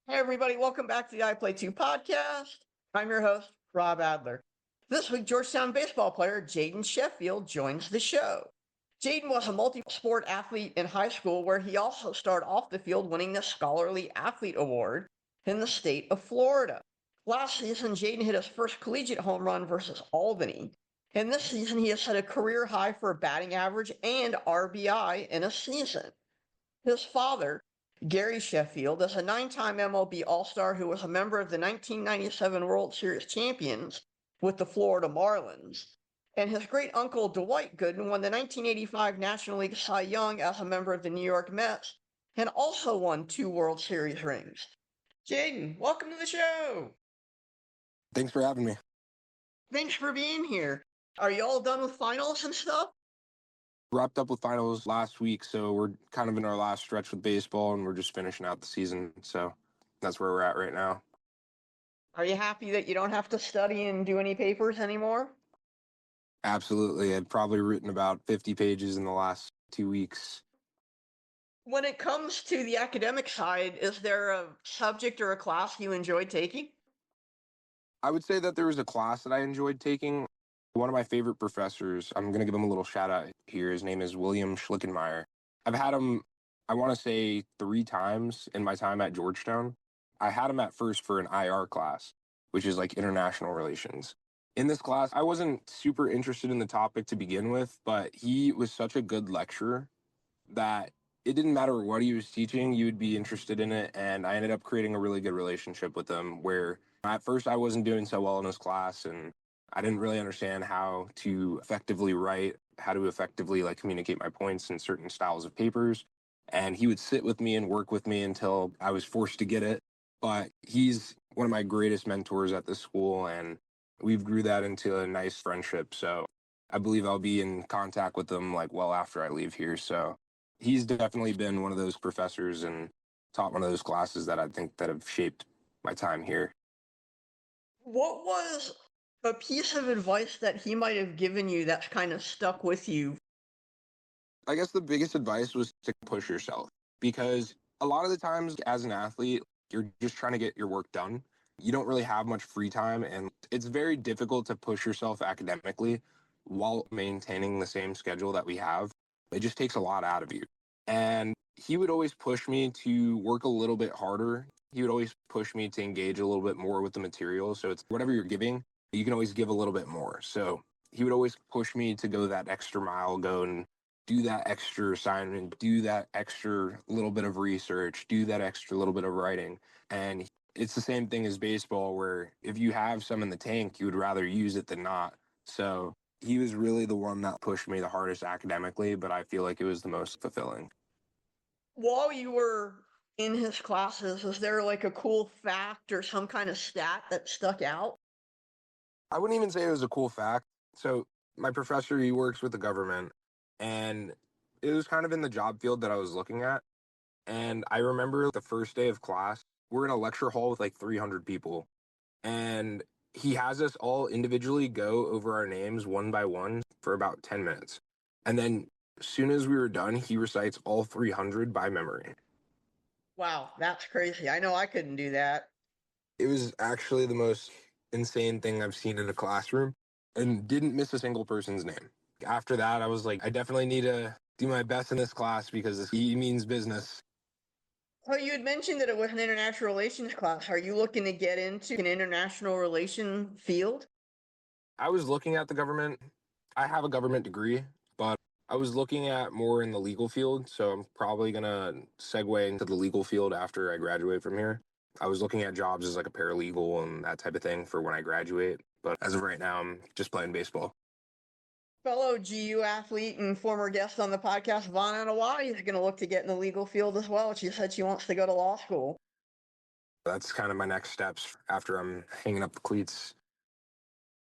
Hey, everybody, welcome back to the I Play 2 podcast. I'm your host, Rob Adler. This week, Georgetown baseball player Jaden Sheffield joins the show. Jaden was a multi-sport athlete in high school, where he also started off the field winning the Scholarly Athlete Award in the state of Florida. Last season, Jaden hit his first collegiate home run versus Albany. And this season, he has set a career high for batting average and RBI in a season. His father, Gary Sheffield, is a 9-time MLB All-Star who was a member of the 1997 World Series champions with the Florida Marlins. And his great-uncle, Dwight Gooden, won the 1985 National League Cy Young as a member of the New York Mets and also won 2 World Series rings. Jaden, welcome to the show. Thanks for having me. Thanks for being here. Are you all done with finals and stuff? Wrapped up with finals last week, so we're kind of in our last stretch with baseball, and we're just finishing out the season. So that's where we're at right now. Are you happy that you don't have to study and do any papers anymore? Absolutely. I've probably written about 50 pages in the last 2 weeks. When it comes to the academic side, is there a subject or a class you enjoyed taking? I would say that there was a class that I enjoyed taking. One of my favorite professors, I'm going to give him a little shout out here. His name is William Schlickenmeyer. I've had him, I want to say 3 times in my time at Georgetown. I had him at first for an IR class, which is like international relations. In this class, I wasn't super interested in the topic to begin with, but he was such a good lecturer that it didn't matter what he was teaching, you would be interested in it. And I ended up creating a really good relationship with him where at first I wasn't doing so well in his class and I didn't really understand how to effectively write, how to effectively communicate my points in certain styles of papers. And he would sit with me and work with me until I was forced to get it. But he's one of my greatest mentors at this school, and we've grew that into a nice friendship. So I believe I'll be in contact with him well after I leave here. So he's definitely been one of those professors and taught one of those classes that I think that have shaped my time here. What was a piece of advice that he might have given you that's kind of stuck with you? I guess the biggest advice was to push yourself, because a lot of the times as an athlete, you're just trying to get your work done. You don't really have much free time, and it's very difficult to push yourself academically while maintaining the same schedule that we have. It just takes a lot out of you. And he would always push me to work a little bit harder. He would always push me to engage a little bit more with the material. So it's whatever you're giving, you can always give a little bit more. So he would always push me to go that extra mile, go and do that extra assignment, do that extra little bit of research, do that extra little bit of writing. And it's the same thing as baseball, where if you have some in the tank, you would rather use it than not. So he was really the one that pushed me the hardest academically, but I feel like it was the most fulfilling. While you were in his classes, was there a cool fact or some kind of stat that stuck out? I wouldn't even say it was a cool fact. So my professor, he works with the government, and it was kind of in the job field that I was looking at. And I remember the first day of class, we're in a lecture hall with 300 people, and he has us all individually go over our names one by one for about 10 minutes. And then as soon as we were done, he recites all 300 by memory. Wow, that's crazy. I know I couldn't do that. It was actually the most insane thing I've seen in a classroom, and didn't miss a single person's name. After that, I was like, I definitely need to do my best in this class because he means business. Well, you had mentioned that it was an international relations class. Are you looking to get into an international relation field? I was looking at the government. I have a government degree, but I was looking at more in the legal field. So I'm probably going to segue into the legal field after I graduate from here. I was looking at jobs as a paralegal and that type of thing for when I graduate. But as of right now, I'm just playing baseball. Fellow GU athlete and former guest on the podcast, Vaughn Anawai, is going to look to get in the legal field as well. She said she wants to go to law school. That's kind of my next steps after I'm hanging up the cleats.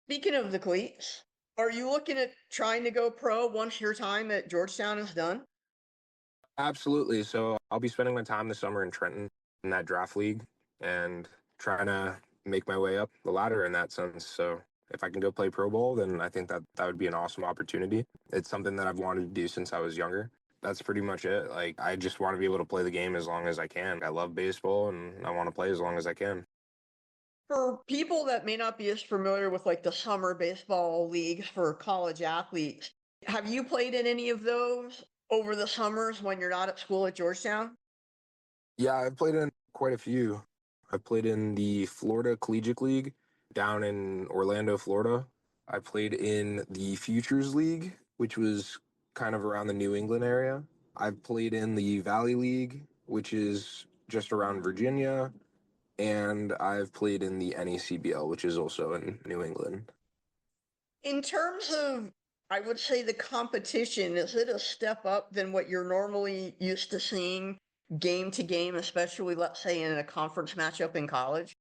Speaking of the cleats, are you looking at trying to go pro once your time at Georgetown is done? Absolutely. So I'll be spending my time this summer in Trenton in that draft league and trying to make my way up the ladder in that sense. So if I can go play pro ball, then I think that would be an awesome opportunity. It's something that I've wanted to do since I was younger. That's pretty much it. Like, I just want to be able to play the game as long as I can. I love baseball and I want to play as long as I can. For people that may not be as familiar with like the summer baseball leagues for college athletes, have you played in any of those over the summers when you're not at school at Georgetown? Yeah, I've played in quite a few. I've played in the Florida Collegiate League down in Orlando, Florida. I played in the Futures League, which was kind of around the New England area. I've played in the Valley League, which is just around Virginia. And I've played in the NECBL, which is also in New England. In terms of, I would say the competition, is it a step up than what you're normally used to seeing game to game, especially let's say in a conference matchup in college?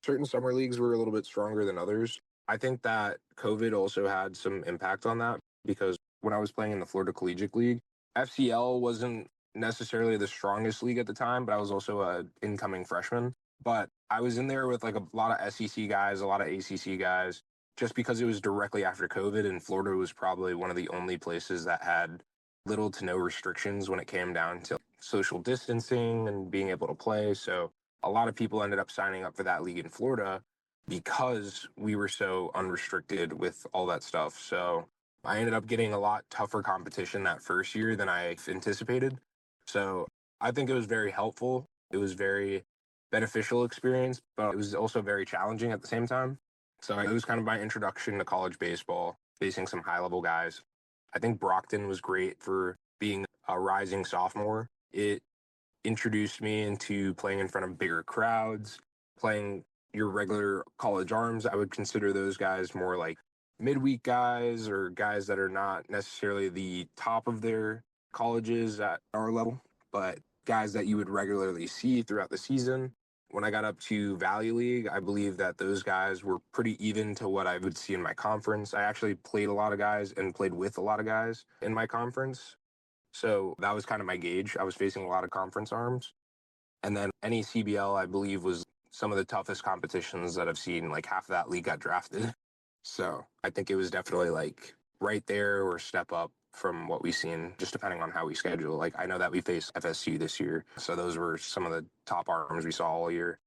Certain summer leagues were a little bit stronger than others. I think that COVID also had some impact on that because when I was playing in the Florida Collegiate League, FCL wasn't necessarily the strongest league at the time, but I was also an incoming freshman. But I was in there with like a lot of SEC guys, a lot of ACC guys, just because it was directly after COVID, and Florida was probably one of the only places that had little to no restrictions when it came down to social distancing and being able to play. So a lot of people ended up signing up for that league in Florida because we were so unrestricted with all that stuff. So I ended up getting a lot tougher competition that first year than I anticipated. So I think it was very helpful. It was very beneficial experience, but it was also very challenging at the same time. So it was kind of my introduction to college baseball, facing some high level guys. I think Brockton was great for being a rising sophomore. It introduced me into playing in front of bigger crowds, playing your regular college arms. I would consider those guys more like midweek guys or guys that are not necessarily the top of their colleges at our level, but guys that you would regularly see throughout the season. When I got up to Valley League, I believe that those guys were pretty even to what I would see in my conference. I actually played a lot of guys and played with a lot of guys in my conference. So that was kind of my gauge. I was facing a lot of conference arms. And then NECBL, I believe, was some of the toughest competitions that I've seen. Like half of that league got drafted. So I think it was definitely like right there or step up from what we've seen, just depending on how we schedule. Like I know that we faced FSU this year. So those were some of the top arms we saw all year.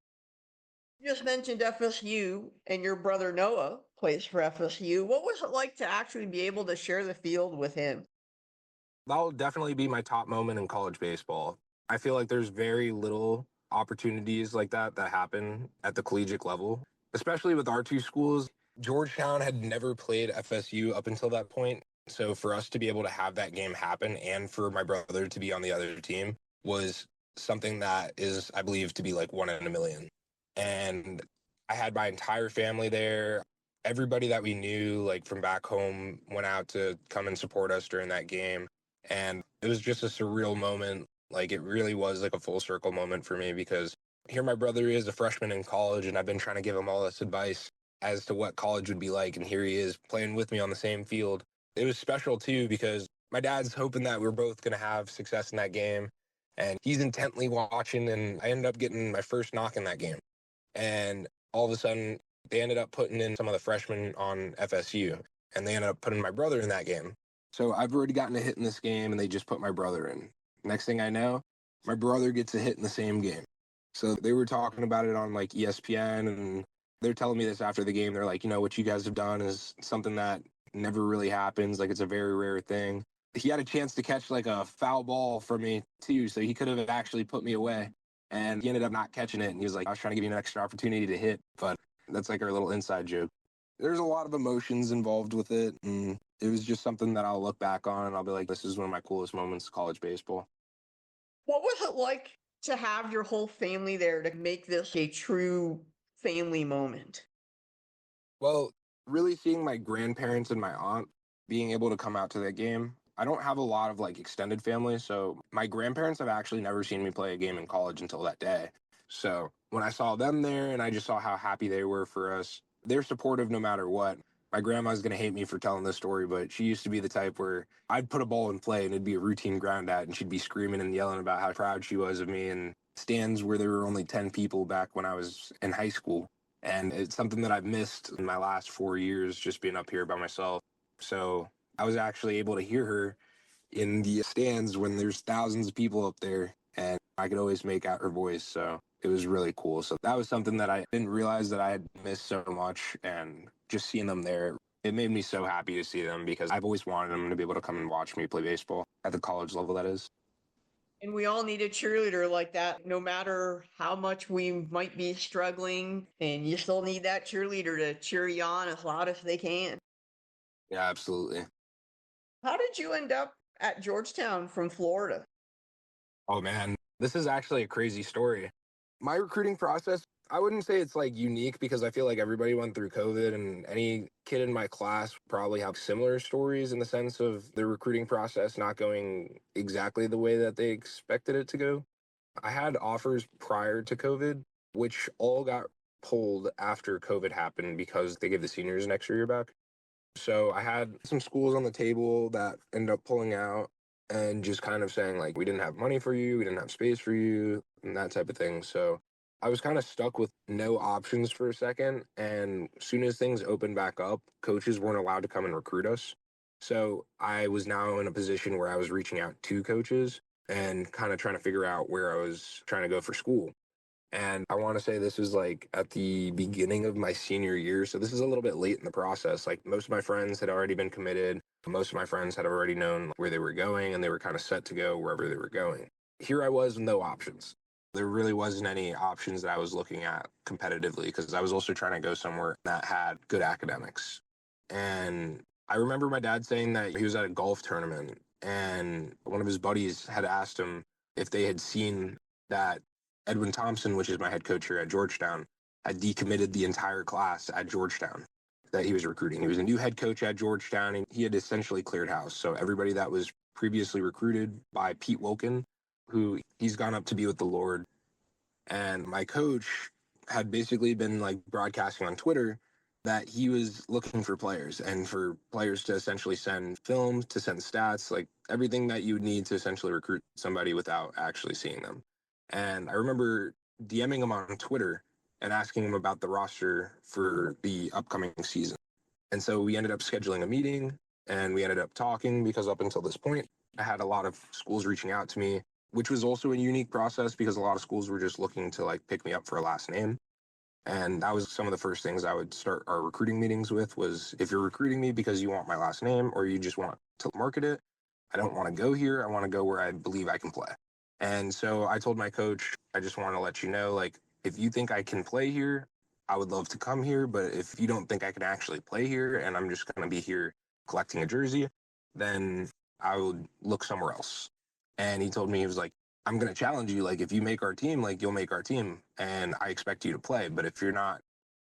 You just mentioned FSU and your brother Noah plays for FSU. What was it like to actually be able to share the field with him? That'll definitely be my top moment in college baseball. I feel like there's very little opportunities like that happen at the collegiate level, especially with our two schools. Georgetown had never played FSU up until that point. So for us to be able to have that game happen and for my brother to be on the other team was something that is, I believe, to be like one in a million. And I had my entire family there. Everybody that we knew, like from back home, went out to come and support us during that game. And it was just a surreal moment. Like it really was like a full circle moment for me because here my brother is a freshman in college and I've been trying to give him all this advice as to what college would be like. And here he is playing with me on the same field. It was special too because my dad's hoping that we're both going to have success in that game. And he's intently watching. And I ended up getting my first knock in that game. And all of a sudden, they ended up putting in some of the freshmen on FSU. And they ended up putting my brother in that game. So I've already gotten a hit in this game, and they just put my brother in. Next thing I know, my brother gets a hit in the same game. So they were talking about it on like ESPN, and they're telling me this after the game. They're like, what you guys have done is something that never really happens. Like it's a very rare thing. He had a chance to catch like a foul ball for me too, so he could have actually put me away. And he ended up not catching it. And he was like, I was trying to give you an extra opportunity to hit, but that's like our little inside joke. There's a lot of emotions involved with it. And it was just something that I'll look back on and I'll be like, this is one of my coolest moments of college baseball. What was it like to have your whole family there to make this a true family moment? Well, really seeing my grandparents and my aunt being able to come out to that game. I don't have a lot of like extended family, so my grandparents have actually never seen me play a game in college until that day. So when I saw them there and I just saw how happy they were for us, they're supportive no matter what. My grandma's gonna hate me for telling this story, but she used to be the type where I'd put a ball in play and it'd be a routine ground out, and she'd be screaming and yelling about how proud she was of me and stands where there were only 10 people back when I was in high school. And it's something that I've missed in my last 4 years, just being up here by myself. So I was actually able to hear her in the stands when there's thousands of people up there, and I could always make out her voice. So it was really cool. So that was something that I didn't realize that I had missed so much, and just seeing them there, it made me so happy to see them because I've always wanted them to be able to come and watch me play baseball at the college level, that is. And we all need a cheerleader like that, no matter how much we might be struggling, and you still need that cheerleader to cheer you on as loud as they can. Yeah, absolutely. How did you end up at Georgetown from Florida? Oh man, this is actually a crazy story. My recruiting process, I wouldn't say it's like unique because I feel like everybody went through COVID, and any kid in my class probably have similar stories in the sense of the recruiting process not going exactly the way that they expected it to go. I had offers prior to COVID, which all got pulled after COVID happened because they gave the seniors an extra year back. So I had some schools on the table that ended up pulling out and just kind of saying, like, we didn't have money for you, we didn't have space for you, and that type of thing. So I was kind of stuck with no options for a second. And as soon as things opened back up, coaches weren't allowed to come and recruit us. So I was now in a position where I was reaching out to coaches and kind of trying to figure out where I was trying to go for school. And I want to say this is like at the beginning of my senior year. So this is a little bit late in the process. Like most of my friends had already been committed. Most of my friends had already known where they were going and they were kind of set to go wherever they were going. Here I was with no options. There really wasn't any options that I was looking at competitively because I was also trying to go somewhere that had good academics. And I remember my dad saying that he was at a golf tournament and one of his buddies had asked him if they had seen that Edwin Thompson, which is my head coach here at Georgetown, had decommitted the entire class at Georgetown that he was recruiting. He was a new head coach at Georgetown, and he had essentially cleared house. So everybody that was previously recruited by Pete Wilkin, who he's gone up to be with the Lord, and my coach had basically been like broadcasting on Twitter that he was looking for players and for players to essentially send film, to send stats, like everything that you would need to essentially recruit somebody without actually seeing them. And I remember DMing him on Twitter and asking him about the roster for the upcoming season. And so we ended up scheduling a meeting and we ended up talking because up until this point, I had a lot of schools reaching out to me, which was also a unique process because a lot of schools were just looking to like pick me up for a last name. And that was some of the first things I would start our recruiting meetings with was if you're recruiting me because you want my last name or you just want to market it, I don't want to go here. I want to go where I believe I can play. And so I told my coach, I just want to let you know, like, if you think I can play here, I would love to come here. But if you don't think I can actually play here and I'm just going to be here collecting a jersey, then I would look somewhere else. And he told me, he was like, I'm going to challenge you. Like, if you make our team, like, you'll make our team. And I expect you to play. But if you're not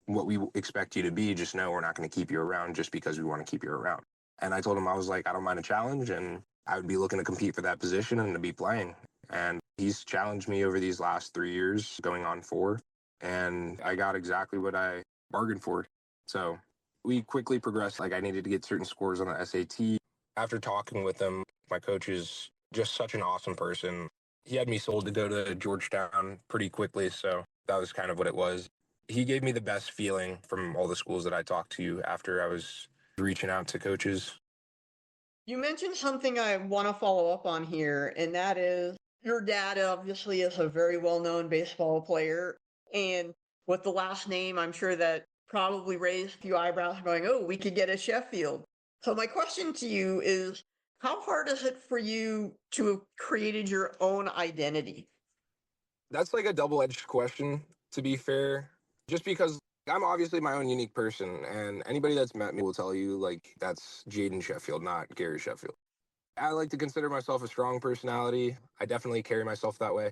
what we expect you to be, just know we're not going to keep you around just because we want to keep you around. And I told him, I was like, I don't mind a challenge. And I would be looking to compete for that position and to be playing. And he's challenged me over these last 3 years, going on 4. And I got exactly what I bargained for. So we quickly progressed. Like, I needed to get certain scores on the SAT. After talking with him, my coach is just such an awesome person. He had me sold to go to Georgetown pretty quickly. So that was kind of what it was. He gave me the best feeling from all the schools that I talked to after I was reaching out to coaches. You mentioned something I want to follow up on here, and that is your dad obviously is a very well known baseball player. And with the last name, I'm sure that probably raised a few eyebrows going, oh, we could get a Sheffield. So, my question to you is how hard is it for you to have created your own identity? That's like a double-edged question, to be fair, just because I'm obviously my own unique person, and anybody that's met me will tell you, like, that's Jaden Sheffield, not Gary Sheffield. I like to consider myself a strong personality. I definitely carry myself that way,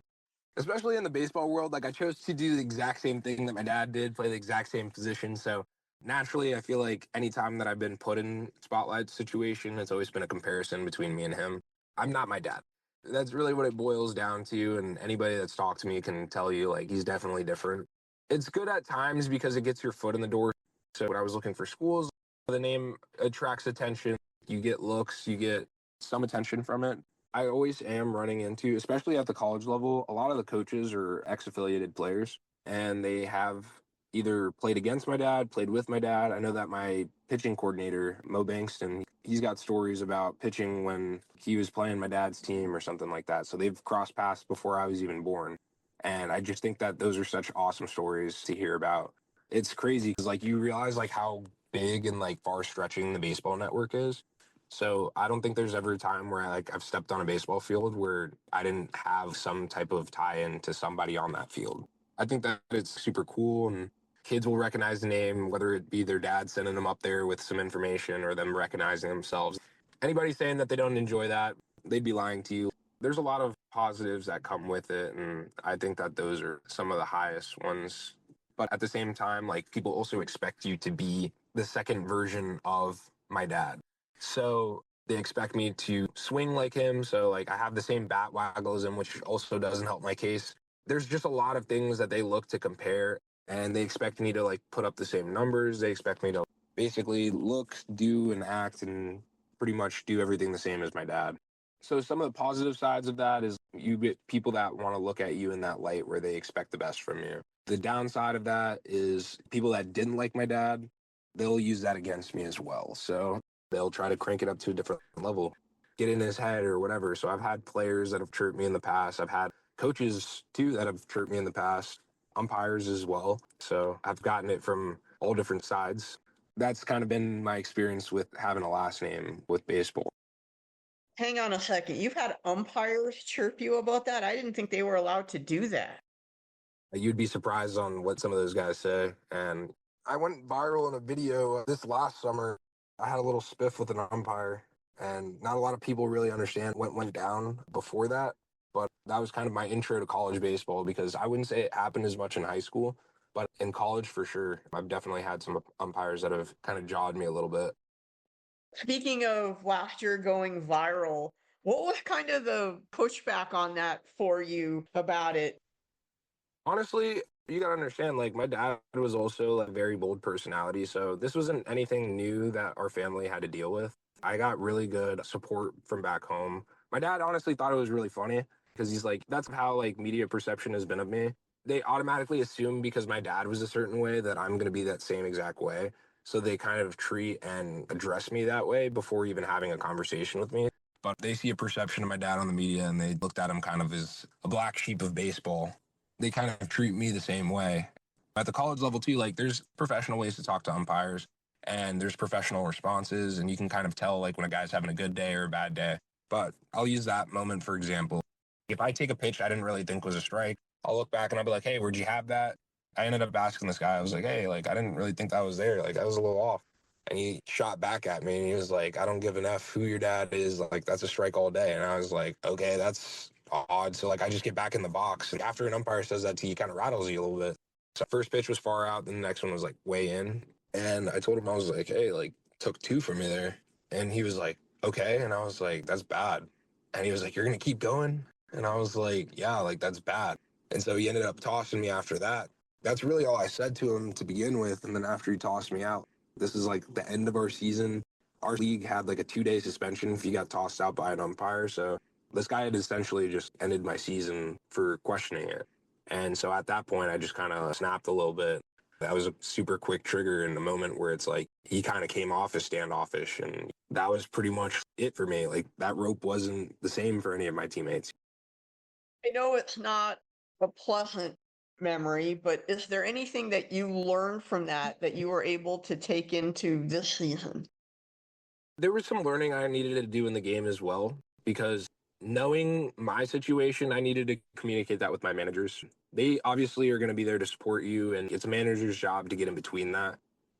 especially in the baseball world. Like, I chose to do the exact same thing that my dad did, play the exact same position. So naturally, I feel like anytime that I've been put in spotlight situation, it's always been a comparison between me and him. I'm not my dad. That's really what it boils down to. And anybody that's talked to me can tell you, like, he's definitely different. It's good at times because it gets your foot in the door. So when I was looking for schools, the name attracts attention. You get looks, you get some attention from it. I always am running into, especially at the college level, a lot of the coaches are ex-affiliated players and they have either played against my dad, played with my dad. I know that my pitching coordinator, Mo Bankston, he's got stories about pitching when he was playing my dad's team or something like that. So they've crossed paths before I was even born. And I just think that those are such awesome stories to hear about. It's crazy because like you realize like how big and like far stretching the baseball network is. So I don't think there's ever a time where I've stepped on a baseball field where I didn't have some type of tie-in to somebody on that field. I think that it's super cool, and kids will recognize the name, whether it be their dad sending them up there with some information or them recognizing themselves. Anybody saying that they don't enjoy that, they'd be lying to you. There's a lot of positives that come with it, and I think that those are some of the highest ones. But at the same time, like people also expect you to be the second version of my dad. So they expect me to swing like him. So like I have the same bat waggle as him, which also doesn't help my case. There's just a lot of things that they look to compare, and they expect me to like put up the same numbers. They expect me to basically look, do, and act and pretty much do everything the same as my dad. So some of the positive sides of that is you get people that want to look at you in that light where they expect the best from you. The downside of that is people that didn't like my dad, they'll use that against me as well. So they'll try to crank it up to a different level, get in his head or whatever. So I've had players that have chirped me in the past. I've had coaches too that have chirped me in the past, umpires as well. So I've gotten it from all different sides. That's kind of been my experience with having a last name with baseball. Hang on a second. You've had umpires chirp you about that? I didn't think they were allowed to do that. You'd be surprised on what some of those guys say. And I went viral in a video this last summer. I had a little spiff with an umpire, and not a lot of people really understand what went down before that. But that was kind of my intro to college baseball, because I wouldn't say it happened as much in high school, but in college for sure. I've definitely had some umpires that have kind of jawed me a little bit. Speaking of last year going viral, what was kind of the pushback on that for you about it? Honestly, you gotta understand, like my dad was also like a very bold personality, so this wasn't anything new that our family had to deal with. I got really good support from back home. My dad honestly thought it was really funny because he's like, that's how like media perception has been of me. They automatically assume because my dad was a certain way that I'm gonna be that same exact way. So they kind of treat and address me that way before even having a conversation with me. But they see a perception of my dad on the media and they looked at him kind of as a black sheep of baseball. They kind of treat me the same way. At the college level too, like there's professional ways to talk to umpires and there's professional responses, and you can kind of tell like when a guy's having a good day or a bad day. But I'll use that moment for example. If I take a pitch I didn't really think was a strike, I'll look back and I'll be like, hey, where'd you have that? I ended up asking this guy, I was like, hey, like I didn't really think that was there. Like I was a little off. And he shot back at me and he was like, I don't give an F who your dad is. Like, that's a strike all day. And I was like, okay, that's odd. So, like, I just get back in the box. And after an umpire says that to you, kind of rattles you a little bit. So, first pitch was far out. Then the next one was like way in. And I told him, I was like, hey, like, took two from me there. And he was like, okay. And I was like, that's bad. And he was like, you're going to keep going? And I was like, yeah, like, that's bad. And so he ended up tossing me after that. That's really all I said to him to begin with. And then after he tossed me out, this is like the end of our season. Our league had like a 2-day suspension if you got tossed out by an umpire. So this guy had essentially just ended my season for questioning it. And so at that point, I just kind of snapped a little bit. That was a super quick trigger in the moment where it's like he kind of came off as standoffish. And that was pretty much it for me. Like that rope wasn't the same for any of my teammates. I know it's not a pleasant memory, but is there anything that you learned from that that you were able to take into this season? There was some learning I needed to do in the game as well, because knowing my situation, I needed to communicate that with my managers. They obviously are going to be there to support you, and it's a manager's job to get in between that.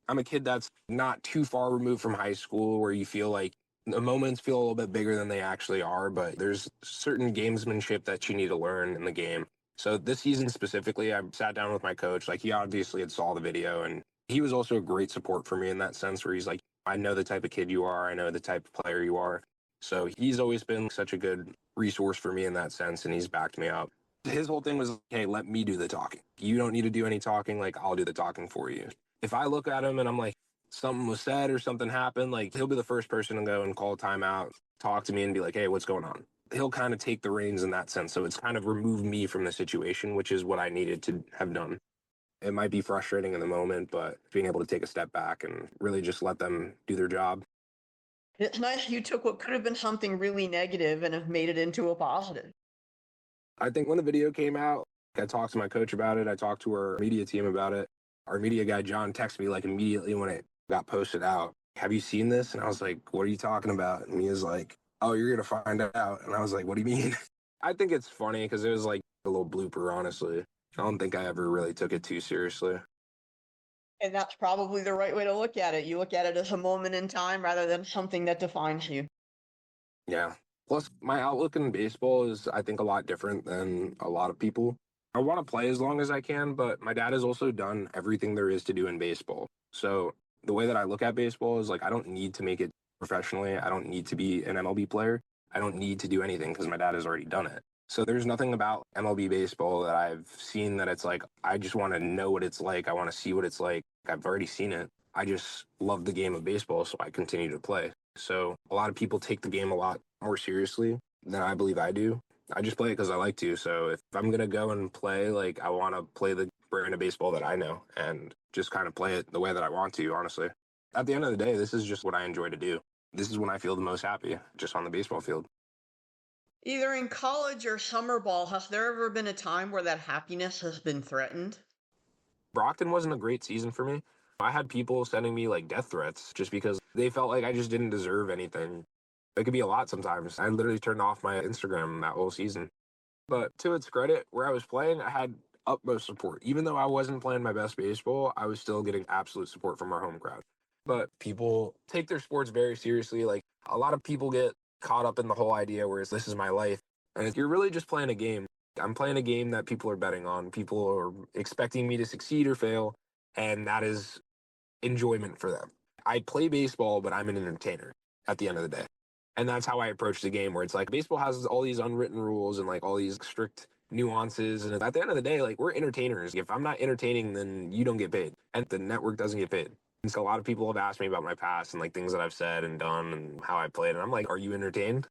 I'm a kid that's not too far removed from high school where you feel like the moments feel a little bit bigger than they actually are, but there's certain gamesmanship that you need to learn in the game. So this season specifically, I sat down with my coach. Like he obviously had saw the video, and he was also a great support for me in that sense where he's like, I know the type of kid you are. I know the type of player you are. So he's always been such a good resource for me in that sense, and he's backed me up. His whole thing was, hey, let me do the talking. You don't need to do any talking. Like, I'll do the talking for you. If I look at him and I'm like, something was said or something happened, like, he'll be the first person to go and call a timeout, talk to me and be like, hey, what's going on? He'll kind of take the reins in that sense. So it's kind of removed me from the situation, which is what I needed to have done. It might be frustrating in the moment, but being able to take a step back and really just let them do their job. It's nice you took what could have been something really negative and have made it into a positive. I think when the video came out, I talked to my coach about it. I talked to our media team about it. Our media guy, John, texted me like immediately when it got posted out. Have you seen this? And I was like, what are you talking about? And he was like, oh, you're going to find out. And I was like, what do you mean? I think it's funny because it was like a little blooper, honestly. I don't think I ever really took it too seriously. And that's probably the right way to look at it. You look at it as a moment in time rather than something that defines you. Yeah. Plus, my outlook in baseball is, I think, a lot different than a lot of people. I want to play as long as I can, but my dad has also done everything there is to do in baseball. So the way that I look at baseball is like, I don't need to make it professionally. I don't need to be an MLB player. I don't need to do anything because my dad has already done it. So there's nothing about MLB baseball that I've seen that it's like, I just want to know what it's like. I want to see what it's like. I've already seen it. I just love the game of baseball, so I continue to play. So a lot of people take the game a lot more seriously than I believe I do. I just play it because I like to. So if I'm going to go and play, like I want to play the brand of baseball that I know and just kind of play it the way that I want to, honestly. At the end of the day, this is just what I enjoy to do. This is when I feel the most happy, just on the baseball field. Either in college or summer ball, has there ever been a time where that happiness has been threatened? Brockton wasn't a great season for me. I had people sending me like death threats just because they felt like I just didn't deserve anything. It could be a lot sometimes. I literally turned off my Instagram that whole season. But to its credit, where I was playing, I had utmost support. Even though I wasn't playing my best baseball, I was still getting absolute support from our home crowd. But people take their sports very seriously. Like a lot of people get caught up in the whole idea where this is my life. And you're really just playing a game. I'm playing a game that people are betting on. People are expecting me to succeed or fail. And that is enjoyment for them. I play baseball, but I'm an entertainer at the end of the day. And that's how I approach the game, where it's like baseball has all these unwritten rules and like all these strict nuances. And at the end of the day, like we're entertainers. If I'm not entertaining, then you don't get paid and the network doesn't get paid. And so a lot of people have asked me about my past and like things that I've said and done and how I played. And I'm like, are you entertained?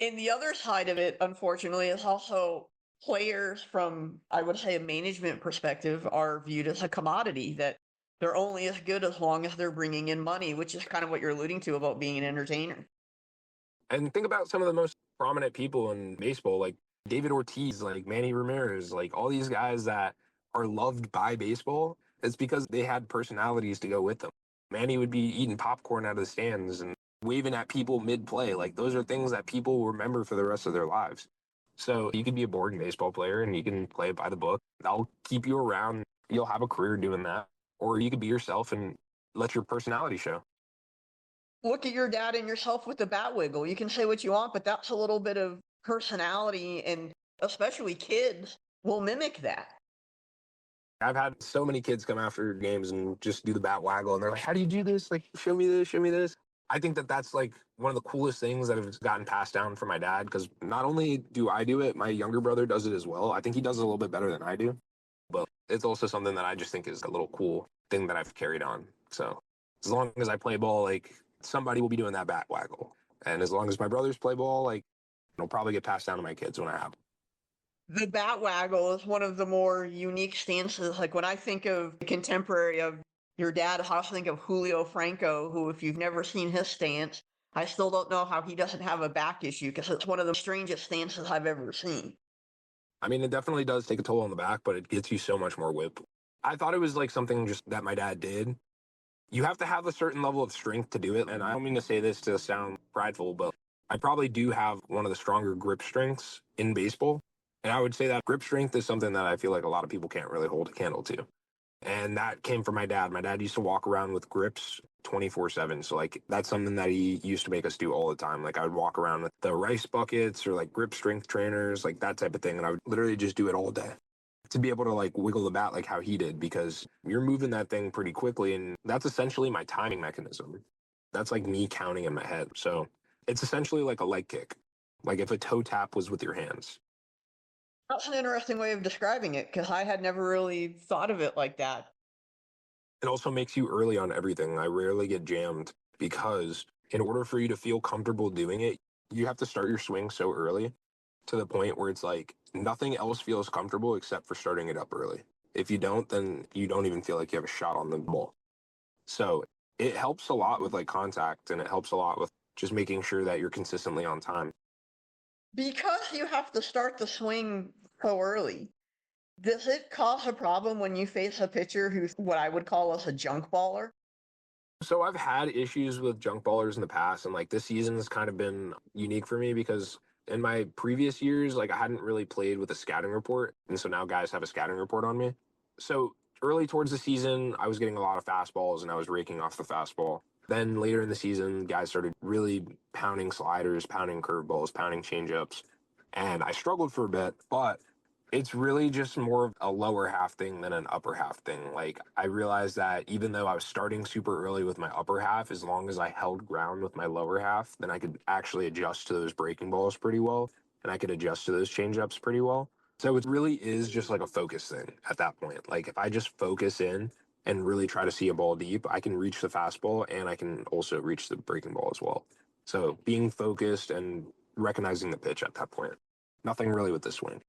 And the other side of it, unfortunately, is also players from, I would say, a management perspective are viewed as a commodity that they're only as good as long as they're bringing in money, which is kind of what you're alluding to about being an entertainer. And think about some of the most prominent people in baseball, like David Ortiz, like Manny Ramirez, like all these guys that are loved by baseball. It's because they had personalities to go with them. Manny would be eating popcorn out of the stands and waving at people mid play. Like those are things that people will remember for the rest of their lives. So you could be a boring baseball player and you can play it by the book. That'll keep you around. You'll have a career doing that. Or you could be yourself and let your personality show. Look at your dad and yourself with the bat wiggle. You can say what you want, but that's a little bit of personality, and especially kids will mimic that. I've had so many kids come after games and just do the bat waggle, and they're like, "How do you do this? Like, show me this, show me this." I think that that's like one of the coolest things that have gotten passed down from my dad because not only do I do it, my younger brother does it as well. I think he does it a little bit better than I do, but it's also something that I just think is a little cool thing that I've carried on. So as long as I play ball, like somebody will be doing that bat waggle, and as long as my brothers play ball, like it'll probably get passed down to my kids when I have. The bat waggle is one of the more unique stances. Like when I think of contemporary of your dad, I also think of Julio Franco, who, if you've never seen his stance, I still don't know how he doesn't have a back issue because it's one of the strangest stances I've ever seen. I mean, it definitely does take a toll on the back, but it gets you so much more whip. I thought it was like something just that my dad did. You have to have a certain level of strength to do it. And I don't mean to say this to sound prideful, but I probably do have one of the stronger grip strengths in baseball. And I would say that grip strength is something that I feel like a lot of people can't really hold a candle to. And that came from my dad. My dad used to walk around with grips 24/7. So like that's something that he used to make us do all the time. Like I would walk around with the rice buckets or like grip strength trainers, like that type of thing. And I would literally just do it all day to be able to like wiggle the bat like how he did because you're moving that thing pretty quickly. And that's essentially my timing mechanism. That's like me counting in my head. So it's essentially like a leg kick. Like if a toe tap was with your hands. That's an interesting way of describing it because I had never really thought of it like that. It also makes you early on everything. I rarely get jammed because in order for you to feel comfortable doing it, you have to start your swing so early to the point where it's like nothing else feels comfortable except for starting it up early. If you don't, then you don't even feel like you have a shot on the ball. So It helps a lot with like contact, and it helps a lot with just making sure that you're consistently on time. Because you have to start the swing so early, does it cause a problem when you face a pitcher who's what I would call as a junk baller? So I've had issues with junk ballers in the past, and like this season has kind of been unique for me because in my previous years, like I hadn't really played with a scouting report, and so now guys have a scouting report on me. So early towards the season, I was getting a lot of fastballs, and I was raking off the fastball. Then later in the season, guys started really pounding sliders, pounding curveballs, pounding changeups, and I struggled for a bit, but it's really just more of a lower half thing than an upper half thing. Like, I realized that even though I was starting super early with my upper half, as long as I held ground with my lower half, then I could actually adjust to those breaking balls pretty well, and I could adjust to those changeups pretty well. So it really is just like a focus thing at that point. Like, if I just focus in and really try to see a ball deep, I can reach the fastball and I can also reach the breaking ball as well. So being focused and recognizing the pitch at that point. Nothing really with the swing.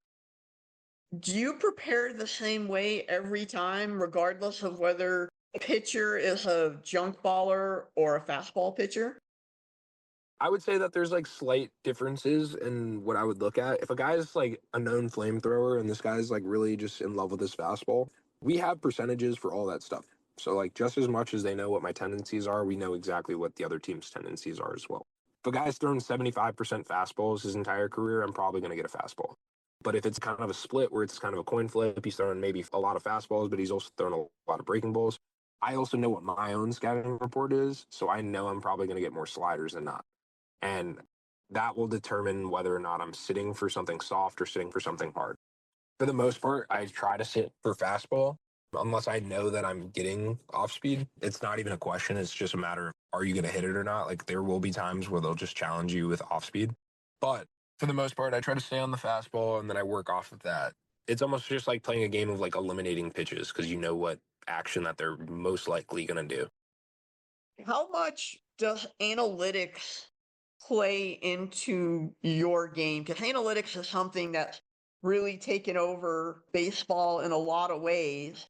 Do you prepare the same way every time, regardless of whether a pitcher is a junk baller or a fastball pitcher? I would say that there's like slight differences in what I would look at. If a guy's like a known flamethrower and this guy's like really just in love with his fastball, we have percentages for all that stuff. So like just as much as they know what my tendencies are, we know exactly what the other team's tendencies are as well. If a guy's thrown 75% fastballs his entire career, I'm probably going to get a fastball. But if it's kind of a split where it's kind of a coin flip, he's throwing maybe a lot of fastballs, but he's also throwing a lot of breaking balls. I also know what my own scouting report is, so I know I'm probably going to get more sliders than not. And that will determine whether or not I'm sitting for something soft or sitting for something hard. For the most part, I try to sit for fastball unless I know that I'm getting off speed. It's not even a question. It's just a matter of are you going to hit it or not? Like there will be times where they'll just challenge you with off speed. But for the most part, I try to stay on the fastball and then I work off of that. It's almost just like playing a game of like eliminating pitches because you know what action that they're most likely going to do. How much does analytics play into your game? Because analytics is something that's really taken over baseball in a lot of ways.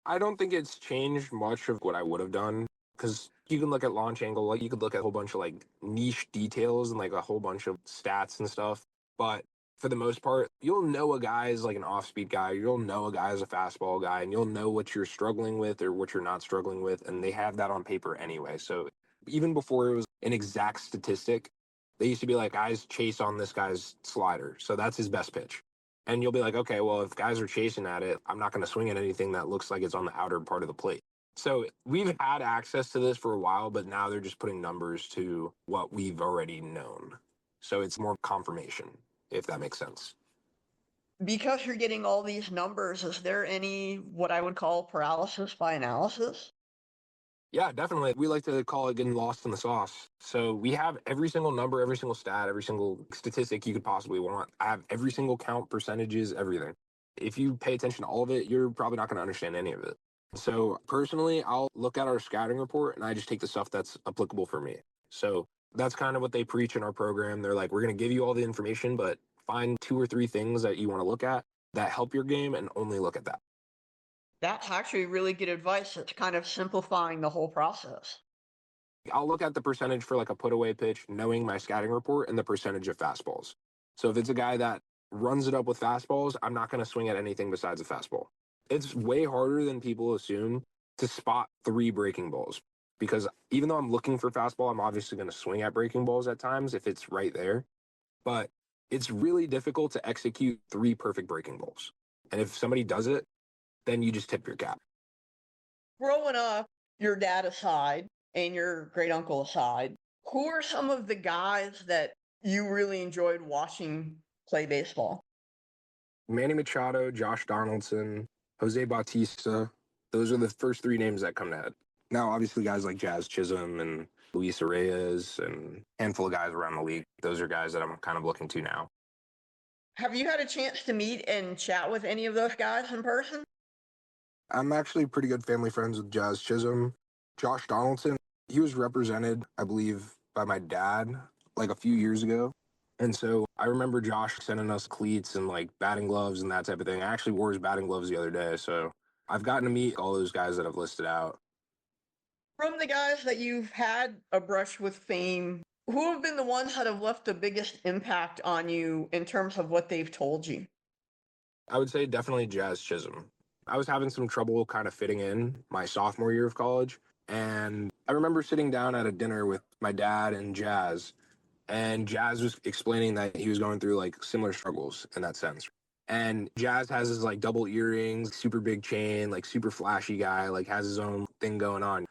I don't think it's changed much of what I would have done because you can look at launch angle, like you could look at a whole bunch of like niche details and like a whole bunch of stats and stuff. But for the most part, you'll know a guy is like an off speed guy. You'll know a guy is a fastball guy and you'll know what you're struggling with or what you're not struggling with. And they have that on paper anyway. So even before it was an exact statistic, they used to be like, guys chase on this guy's slider. So that's his best pitch. And you'll be like, okay, well, if guys are chasing at it, I'm not going to swing at anything that looks like it's on the outer part of the plate. So we've had access to this for a while, but now they're just putting numbers to what we've already known. So it's more confirmation, if that makes sense. Because you're getting all these numbers, is there any what I would call paralysis by analysis? Yeah, definitely. We like to call it getting lost in the sauce. So we have every single number, every single stat, every single statistic you could possibly want. I have every single count, percentages, everything. If you pay attention to all of it, you're probably not going to understand any of it. So personally, I'll look at our scouting report and I just take the stuff that's applicable for me. So that's kind of what they preach in our program. They're like, we're going to give you all the information, but find two or three things that you want to look at that help your game and only look at that. That's actually really good advice. It's kind of simplifying the whole process. I'll look at the percentage for like a put away pitch, knowing my scouting report and the percentage of fastballs. So if it's a guy that runs it up with fastballs, I'm not going to swing at anything besides a fastball. It's way harder than people assume to spot three breaking balls because even though I'm looking for fastball, I'm obviously going to swing at breaking balls at times if it's right there. But it's really difficult to execute three perfect breaking balls. And if somebody does it, then you just tip your cap. Growing up, your dad aside and your great uncle aside, who are some of the guys that you really enjoyed watching play baseball? Manny Machado, Josh Donaldson, Jose Bautista. Those are the first three names that come to head. Now, obviously, guys like Jazz Chisholm and Luis Reyes and a handful of guys around the league. Those are guys that I'm kind of looking to now. Have you had a chance to meet and chat with any of those guys in person? I'm actually pretty good family friends with Jazz Chisholm. Josh Donaldson, he was represented, I believe, by my dad like a few years ago. And so I remember Josh sending us cleats and like batting gloves and that type of thing. I actually wore his batting gloves the other day. So I've gotten to meet all those guys that I've listed out. From the guys that you've had a brush with fame, who have been the ones that have left the biggest impact on you in terms of what they've told you? I would say definitely Jazz Chisholm. I was having some trouble kind of fitting in my sophomore year of college. And I remember sitting down at a dinner with my dad and Jazz, and Jazz was explaining that he was going through like similar struggles in that sense. And Jazz has his like double earrings, super big chain, like super flashy guy, like has his own thing going on.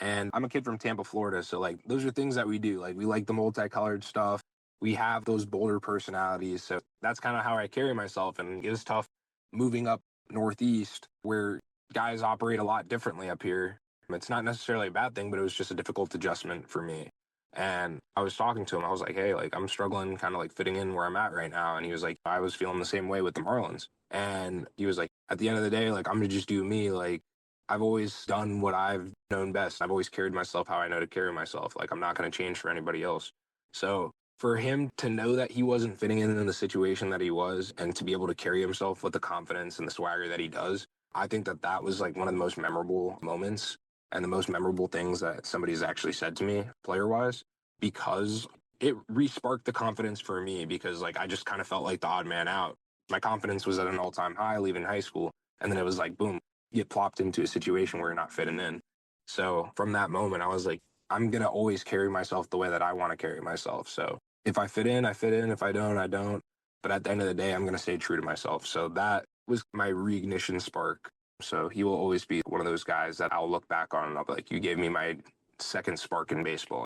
And I'm a kid from Tampa, Florida. So, like, those are things that we do. Like, we like the multicolored stuff. We have those bolder personalities. So, that's kind of how I carry myself. And it was tough moving up Northeast where guys operate a lot differently up here. It's not necessarily a bad thing, but it was just a difficult adjustment for me. And I was talking to him. I was like, hey, like, I'm struggling kind of like fitting in where I'm at right now. And he was like, I was feeling the same way with the Marlins. And he was like, at the end of the day, like, I'm going to just do me. Like, I've always done what I've known best. I've always carried myself how I know to carry myself. Like, I'm not going to change for anybody else. So for him to know that he wasn't fitting in the situation that he was and to be able to carry himself with the confidence and the swagger that he does, I think that that was like one of the most memorable moments and the most memorable things that somebody's actually said to me player wise, because it re-sparked the confidence for me because like I just kind of felt like the odd man out. My confidence was at an all-time high leaving high school. And then it was like, boom, get plopped into a situation where you're not fitting in. So from that moment, I was like, I'm going to always carry myself the way that I want to carry myself. So if I fit in, I fit in. If I don't, I don't. But at the end of the day, I'm going to stay true to myself. So that was my reignition spark. So he will always be one of those guys that I'll look back on and I'll be like, you gave me my second spark in baseball.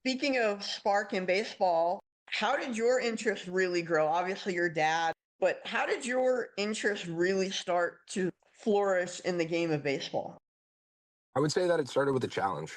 Speaking of spark in baseball, how did your interest really grow? Obviously, your dad, but how did your interest really start to flourish in the game of baseball? I would say that it started with a challenge.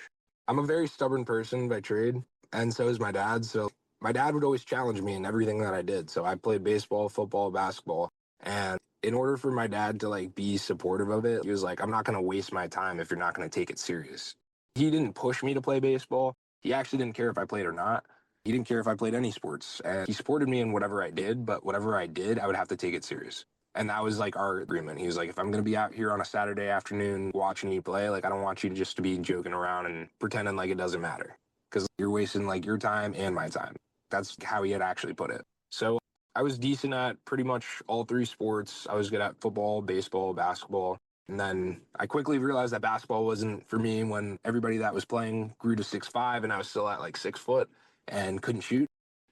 I'm a very stubborn person by trade, and so is my dad. So my dad would always challenge me in everything that I did. So I played baseball, football, basketball, and in order for my dad to like be supportive of it, he was like, "I'm not going to waste my time if you're not going to take it serious." He didn't push me to play baseball. He actually didn't care if I played or not. He didn't care if I played any sports, and he supported me in whatever I did. But whatever I did, I would have to take it serious. And that was like our agreement. He was like, if I'm going to be out here on a Saturday afternoon watching you play, like, I don't want you to just to be joking around and pretending like it doesn't matter because you're wasting like your time and my time. That's how he had actually put it. So I was decent at pretty much all three sports. I was good at football, baseball, basketball. And then I quickly realized that basketball wasn't for me when everybody that was playing grew to 6'5" and I was still at like 6 foot and couldn't shoot.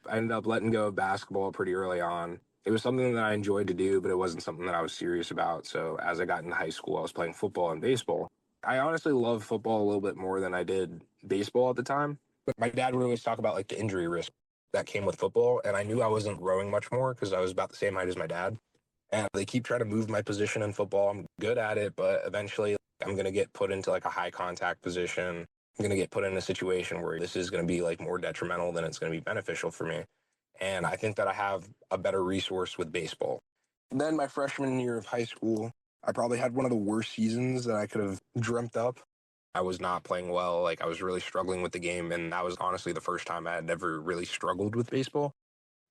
I ended up letting go of basketball pretty early on. It was something that I enjoyed to do, but it wasn't something that I was serious about. So as I got into high school, I was playing football and baseball. I honestly loved football a little bit more than I did baseball at the time. But my dad would always talk about like the injury risk that came with football. And I knew I wasn't growing much more because I was about the same height as my dad. And they keep trying to move my position in football. I'm good at it, but eventually I'm going to get put into like a high contact position. I'm going to get put in a situation where this is going to be like more detrimental than it's going to be beneficial for me. And I think that I have a better resource with baseball. Then my freshman year of high school, I probably had one of the worst seasons that I could have dreamt up. I was not playing well. Like I was really struggling with the game. And that was honestly the first time I had ever really struggled with baseball.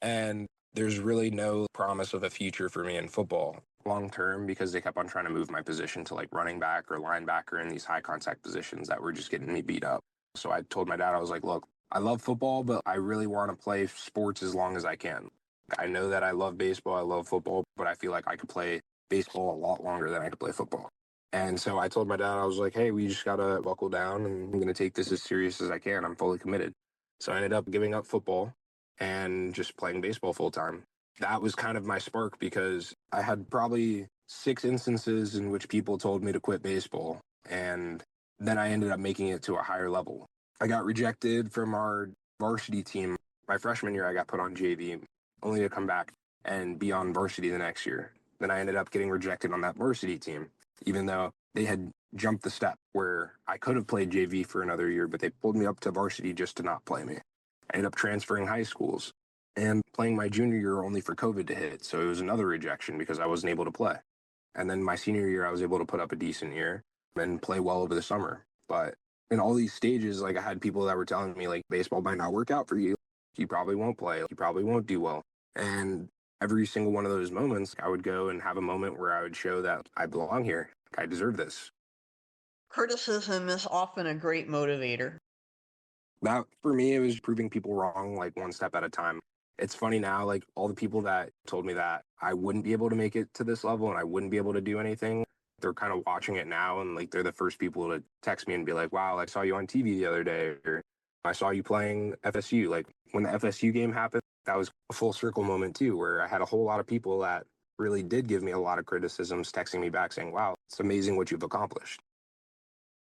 And there's really no promise of a future for me in football long term because they kept on trying to move my position to like running back or linebacker in these high contact positions that were just getting me beat up. So I told my dad, I was like, look, I love football, but I really want to play sports as long as I can. I know that I love baseball, I love football, but I feel like I could play baseball a lot longer than I could play football. And so I told my dad, I was like, hey, we just got to buckle down and I'm going to take this as serious as I can. I'm fully committed. So I ended up giving up football and just playing baseball full time. That was kind of my spark because I had probably 6 instances in which people told me to quit baseball. And then I ended up making it to a higher level. I got rejected from our varsity team. My freshman year, I got put on JV, only to come back and be on varsity the next year. Then I ended up getting rejected on that varsity team, even though they had jumped the step where I could have played JV for another year, but they pulled me up to varsity just to not play me. I ended up transferring high schools and playing my junior year only for COVID to hit. So it was another rejection because I wasn't able to play. And then my senior year, I was able to put up a decent year and play well over the summer. But in all these stages, like I had people that were telling me like baseball might not work out for you. You probably won't play. You probably won't do well. And every single one of those moments, I would go and have a moment where I would show that I belong here. I deserve this. Criticism is often a great motivator. That, for me, it was proving people wrong, like one step at a time. It's funny now, like all the people that told me that I wouldn't be able to make it to this level and I wouldn't be able to do anything, they're kind of watching it now. And like they're the first people to text me and be like, wow, I saw you on TV the other day, or I saw you playing FSU. Like when the FSU game happened, that was a full circle moment too, where I had a whole lot of people that really did give me a lot of criticisms texting me back saying, wow, it's amazing what you've accomplished.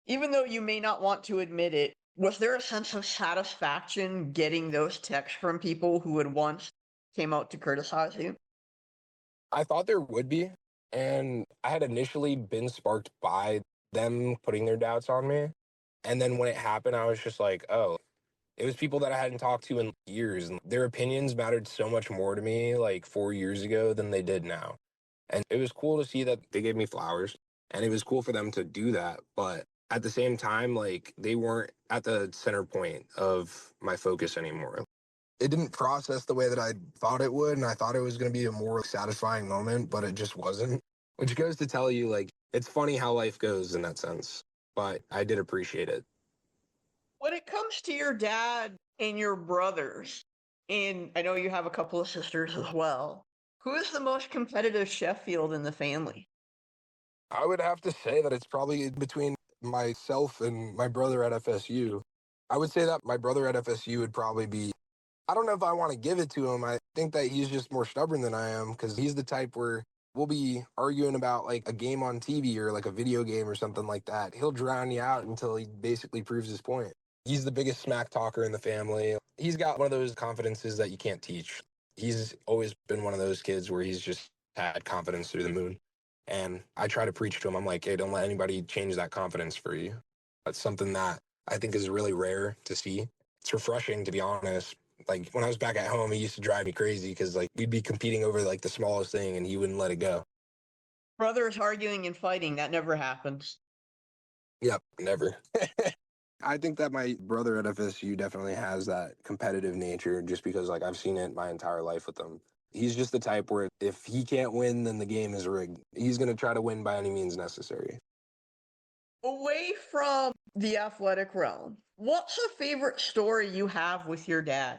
Even though you may not want to admit it, was there a sense of satisfaction getting those texts from people who had once came out to criticize you? I thought there would be. And I had initially been sparked by them putting their doubts on me. And then when it happened, I was just like, oh, it was people that I hadn't talked to in years. And their opinions mattered so much more to me like 4 years ago than they did now. And it was cool to see that they gave me flowers. And it was cool for them to do that. But at the same time, like they weren't at the center point of my focus anymore. It didn't process the way that I thought it would, and I thought it was going to be a more satisfying moment, but it just wasn't. Which goes to tell you, like, it's funny how life goes in that sense, but I did appreciate it. When it comes to your dad and your brothers, and I know you have a couple of sisters as well, who is the most competitive Sheffield in the family? I would have to say that it's probably between myself and my brother at FSU. I would say that my brother at FSU would probably be, I don't know if I want to give it to him. I think that he's just more stubborn than I am because he's the type where we'll be arguing about like a game on TV or like a video game or something like that. He'll drown you out until he basically proves his point. He's the biggest smack talker in the family. He's got one of those confidences that you can't teach. He's always been one of those kids where he's just had confidence through the moon. And I try to preach to him. I'm like, hey, don't let anybody change that confidence for you. That's something that I think is really rare to see. It's refreshing, to be honest. Like when I was back at home, he used to drive me crazy because like we'd be competing over like the smallest thing and he wouldn't let it go. Brothers arguing and fighting, that never happens. Yep, never. I think that my brother at FSU definitely has that competitive nature just because like I've seen it my entire life with him. He's just the type where if he can't win, then the game is rigged. He's going to try to win by any means necessary. Away from the athletic realm, what's a favorite story you have with your dad?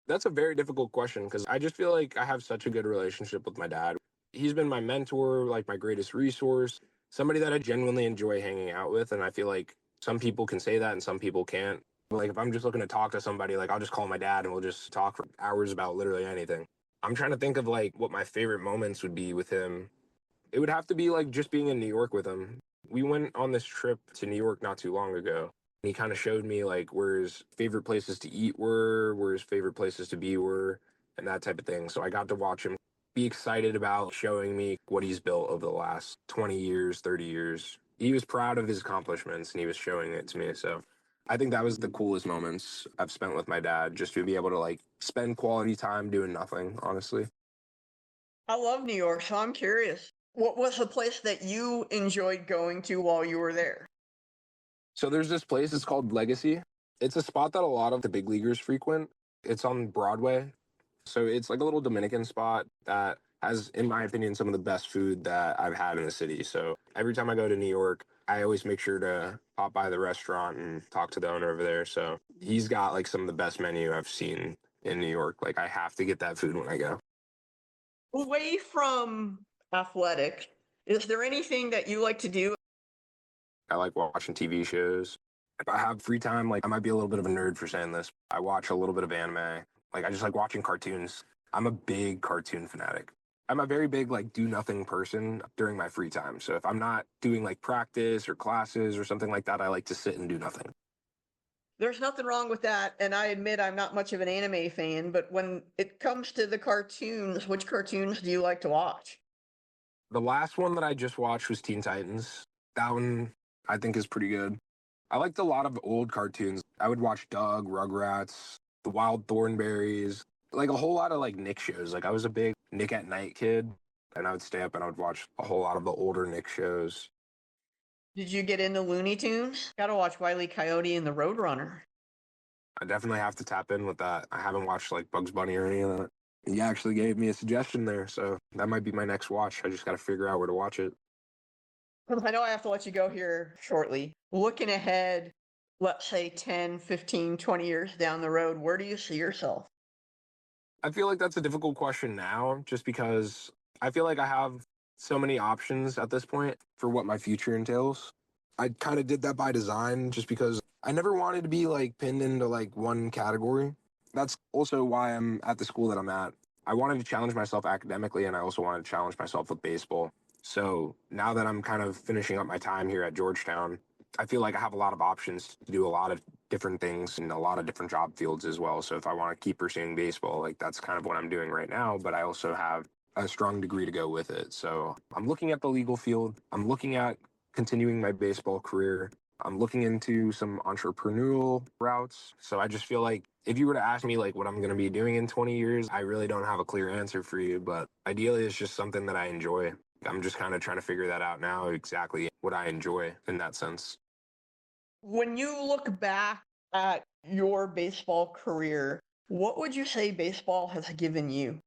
That's a very difficult question because I just feel like I have such a good relationship with my dad. He's been my mentor, like my greatest resource, somebody that I genuinely enjoy hanging out with. And I feel like some people can say that and some people can't. But like if I'm just looking to talk to somebody, like I'll just call my dad and we'll just talk for hours about literally anything. I'm trying to think of like what my favorite moments would be with him. It would have to be like just being in New York with him. We went on this trip to New York not too long ago. He kind of showed me like where his favorite places to eat were, where his favorite places to be were, and that type of thing. So I got to watch him be excited about showing me what he's built over the last 20 years, 30 years. He was proud of his accomplishments and he was showing it to me. So I think that was the coolest moments I've spent with my dad, just to be able to like spend quality time doing nothing, honestly. I love New York, so I'm curious. What was the place that you enjoyed going to while you were there? So there's this place, it's called Legacy. It's a spot that a lot of the big leaguers frequent. It's on Broadway. So it's like a little Dominican spot that has, in my opinion, some of the best food that I've had in the city. So every time I go to New York, I always make sure to pop by the restaurant and talk to the owner over there. So he's got like some of the best menu I've seen in New York. Like I have to get that food when I go. Away from athletics, is there anything that you like to do? I like watching TV shows. If I have free time, like I might be a little bit of a nerd for saying this. I watch a little bit of anime. Like I just like watching cartoons. I'm a big cartoon fanatic. I'm a very big like do nothing person during my free time. So if I'm not doing like practice or classes or something like that, I like to sit and do nothing. There's nothing wrong with that, and I admit I'm not much of an anime fan, but when it comes to the cartoons, which cartoons do you like to watch? The last one that I just watched was Teen Titans. That one I think is pretty good. I liked a lot of old cartoons. I would watch Doug, Rugrats, The Wild Thornberries, like a whole lot of like Nick shows. Like I was a big Nick at Night kid, and I would stay up and I would watch a whole lot of the older Nick shows. Did you get into Looney Tunes? Gotta watch Wile E. Coyote and the Roadrunner. I definitely have to tap in with that. I haven't watched like Bugs Bunny or any of that. He actually gave me a suggestion there, so that might be my next watch. I just got to figure out where to watch it. I know I have to let you go here shortly. Looking ahead, let's say 10, 15, 20 years down the road, where do you see yourself? I feel like that's a difficult question now, just because I feel like I have so many options at this point for what my future entails. I kind of did that by design just because I never wanted to be like pinned into like one category. That's also why I'm at the school that I'm at. I wanted to challenge myself academically, and I also wanted to challenge myself with baseball. So now that I'm kind of finishing up my time here at Georgetown, I feel like I have a lot of options to do a lot of different things in a lot of different job fields as well. So if I want to keep pursuing baseball, like that's kind of what I'm doing right now, but I also have a strong degree to go with it. So I'm looking at the legal field. I'm looking at continuing my baseball career. I'm looking into some entrepreneurial routes. So I just feel like if you were to ask me like what I'm going to be doing in 20 years, I really don't have a clear answer for you, but ideally it's just something that I enjoy. I'm just kind of trying to figure that out now, exactly what I enjoy in that sense. When you look back at your baseball career, what would you say baseball has given you?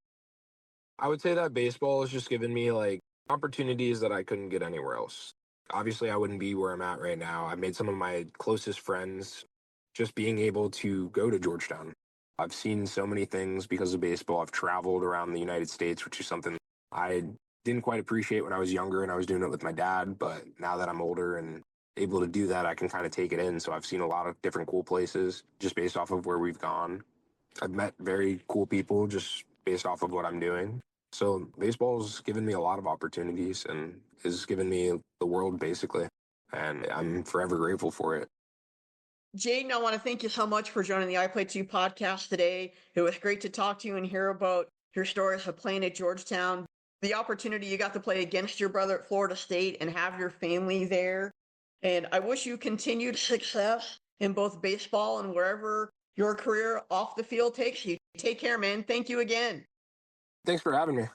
I would say that baseball has just given me like opportunities that I couldn't get anywhere else. Obviously, I wouldn't be where I'm at right now. I've made some of my closest friends just being able to go to Georgetown. I've seen so many things because of baseball. I've traveled around the United States, which is something I didn't quite appreciate when I was younger and I was doing it with my dad. But now that I'm older and able to do that, I can kind of take it in. So I've seen a lot of different cool places just based off of where we've gone. I've met very cool people just based off of what I'm doing. So baseball's given me a lot of opportunities and has given me the world basically. And I'm forever grateful for it. Jaden, I want to thank you so much for joining the I Play 2 podcast today. It was great to talk to you and hear about your stories of playing at Georgetown, the opportunity you got to play against your brother at Florida State and have your family there. And I wish you continued success in both baseball and wherever your career off the field takes you. Take care, man. Thank you again. Thanks for having me.